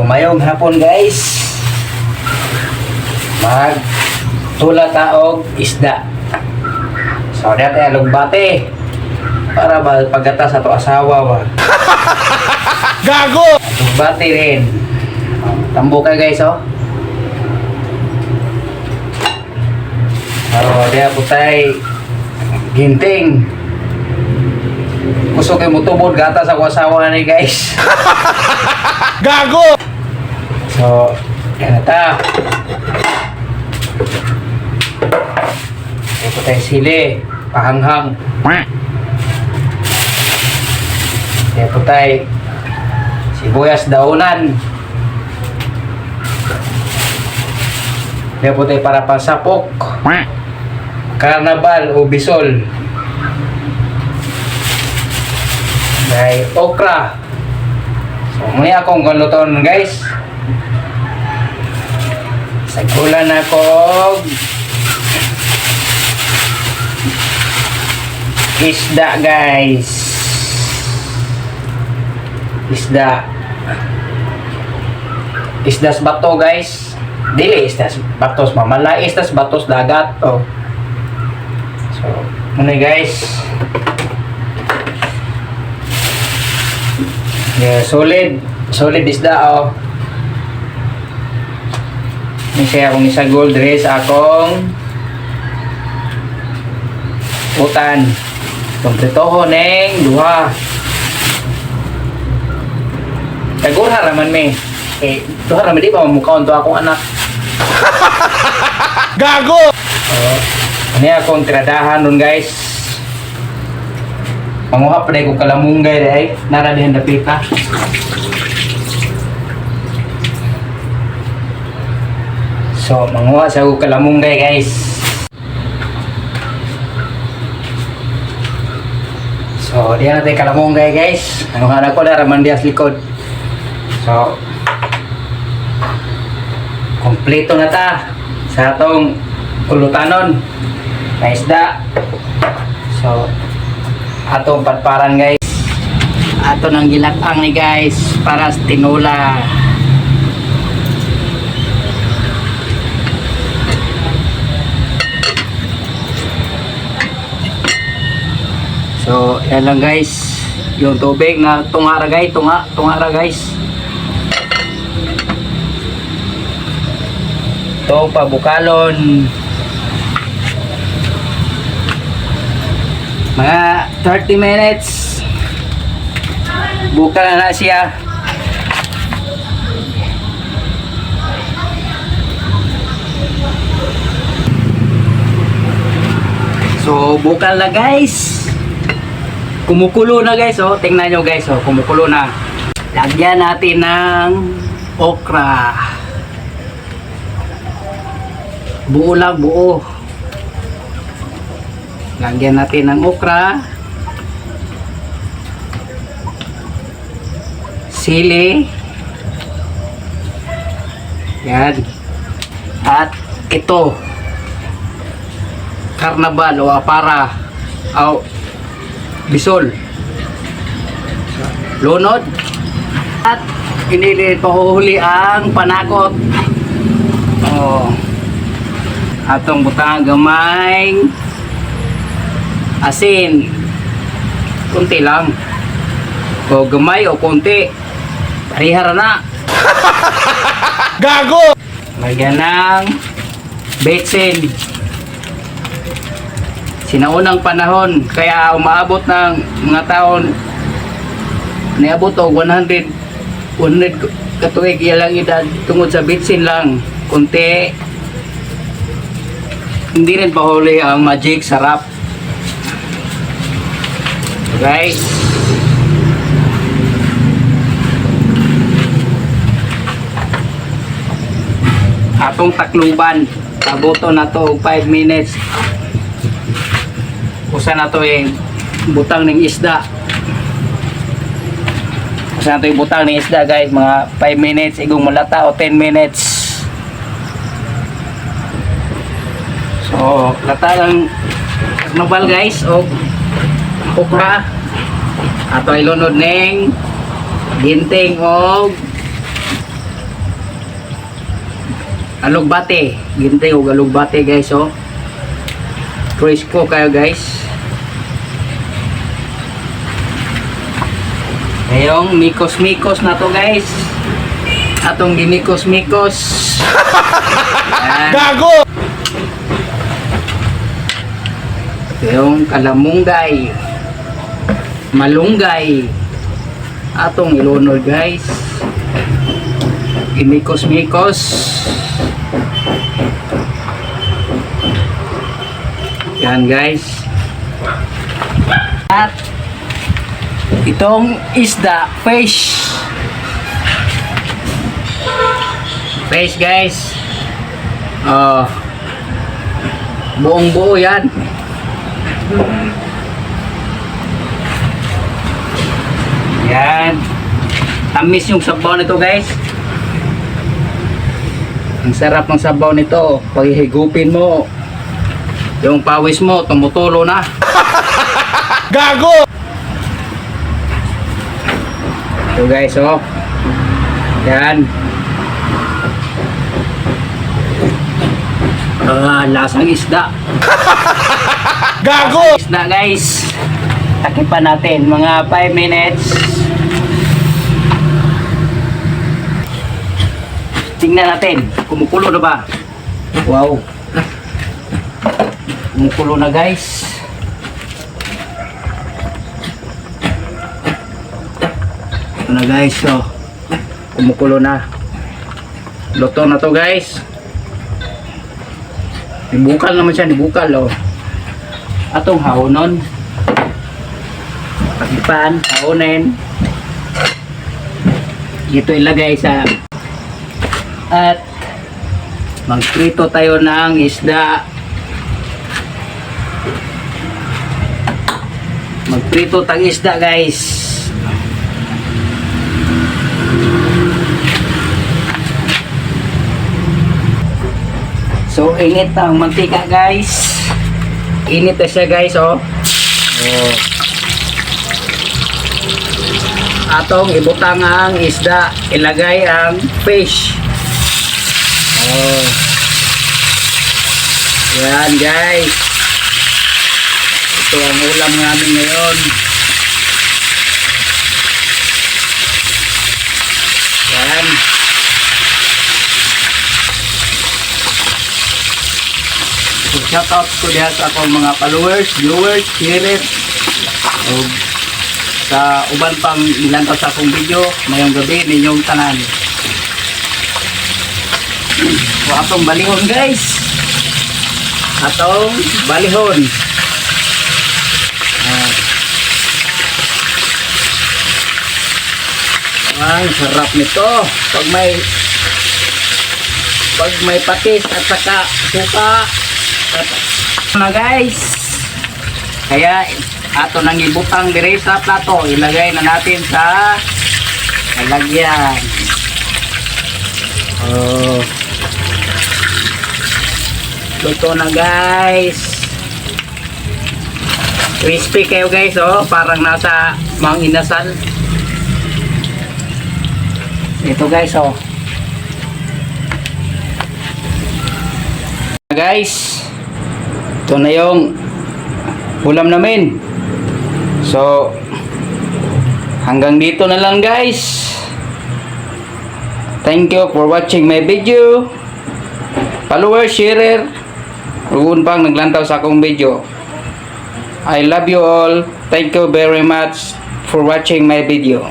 mayong hapon guys. Magtula taog isda. So dati alugbate para ba pagkata sa to asawa ba. Gago! Alugbate rin. Tambo ka guys oh. So dia putay ginting. Gusto kayo mutubod gata sa asawa ni guys. Gago! So, yan na ta. Ito tayo sili, pahanghang. Ito tayo sibuyas daunan. Ito tayo para pasapok. Karnabal o bisol. May okra. So, muli akong galuton guys. Sagulan ako isda guys. Isdas bato guys. Dili isdas batos mamala, isdas batos dagat oh. So, muna guys. Yeah, solid isda oh. Ini saya akong isagol dress akong utan. Kompletoho neng duha. Tagura raman me. Duha raman di pa mamukhaon to akong anak. Gago! Oh, ini akong tiradahan nun guys. Manguha pa dahil kong kalamunggay dahil naradihan dapita. So, manguha sa kong kalamunggay guys. So, diyan natin kalamunggay guys. Nanguha na ko na raman dias likod. So, kompleto na ta sa atong kulutanon na isda. So, atong patparan guys. Ato nang gilatang ni guys para sa tinula. So, yan lang guys. Yung tubig na tungara guys, tungara guys. Ito pabukalon. Mga 30 minutes bukal na siya. So bukal na guys, kumukulo na guys oh. Tingnan nyo guys oh, kumukulo na. Lagyan natin ng okra, buo lang, buo. Lagyan natin ng okra, sili, yan, at ito, karnabal o apara o bisol, lunod, at pahuhuli ang panakot. Oh, atong butang gamay asin, kunti lang o gamay o kunti, parihara na. Gago! Lagyan ng betsin. Sinaunang panahon kaya umaabot ng mga taon, niabot o 100 katuig ilang edad tungod sa betsin lang, kunti. Hindi rin pahuli ang magic sarap. Guys, atong takluban tabuto na to 5 minutes. Usa na to yung butang ng isda. Usa na to yung butang ng isda guys. Mga 5 minutes igong mulata o 10 minutes. So lata ng karnabal guys o okra. Ato ilunod ning ginting og alugbate. Gintay o alugbate guys, oh. Fresco kayo guys. Ngayong mikos-mikos na to guys. Atong gimikos-mikos. Yan. Gago! Yung kalamunggay, malunggay, atong ilunod guys. Gimikos-mikos. Yan guys. At itong isda, fish. Fish guys. Buong buo yan. Yan. Tamis yung sabaw nito guys. Ang sarap ng sabaw nito. Pag higupin mo, yung pawis mo tumutulo na. Gago! So guys, oh. Yan. Lasang isda. Gago! Isda guys. Takipan natin mga 5 minutes. Tingnan natin. Kumukulo na ba? Wow. Kumukulo na guys. Ito na guys, so kumukulo na. Luto na to guys. Dibukal naman siya, dibukal oh. Atong haonon. Takipan, haonin. Ito ilagay sa at magprito tayo ng isda. Magprito tang isda guys. So init ang mantika guys. Init na siya guys, oh. Atong ibutang ang isda, ilagay ang fish. Yan guys. Ito ang ulam namin ngayon. Yan. So, shout out ko diha sa akong mga followers, viewers, sharers. Sa uban pang nilantaw sa akong video, mayong gabi ninyong tanan. So, atong balihon guys. Atong balihon. Ang sarap nito. Pag may patis at saka suka. Na guys. Kaya ato nang ibutang dire sa plato, ilagay na natin sa lalagyan. Luto na guys. Crispy kayo guys, oh, parang nasa Mang Inasal. Ito guys, oh. Guys, ito na yung ulam namin. So, hanggang dito na lang guys. Thank you for watching my video. Follower, sharer, huwag pang naglantaw sa akong video. I love you all. Thank you very much for watching my video.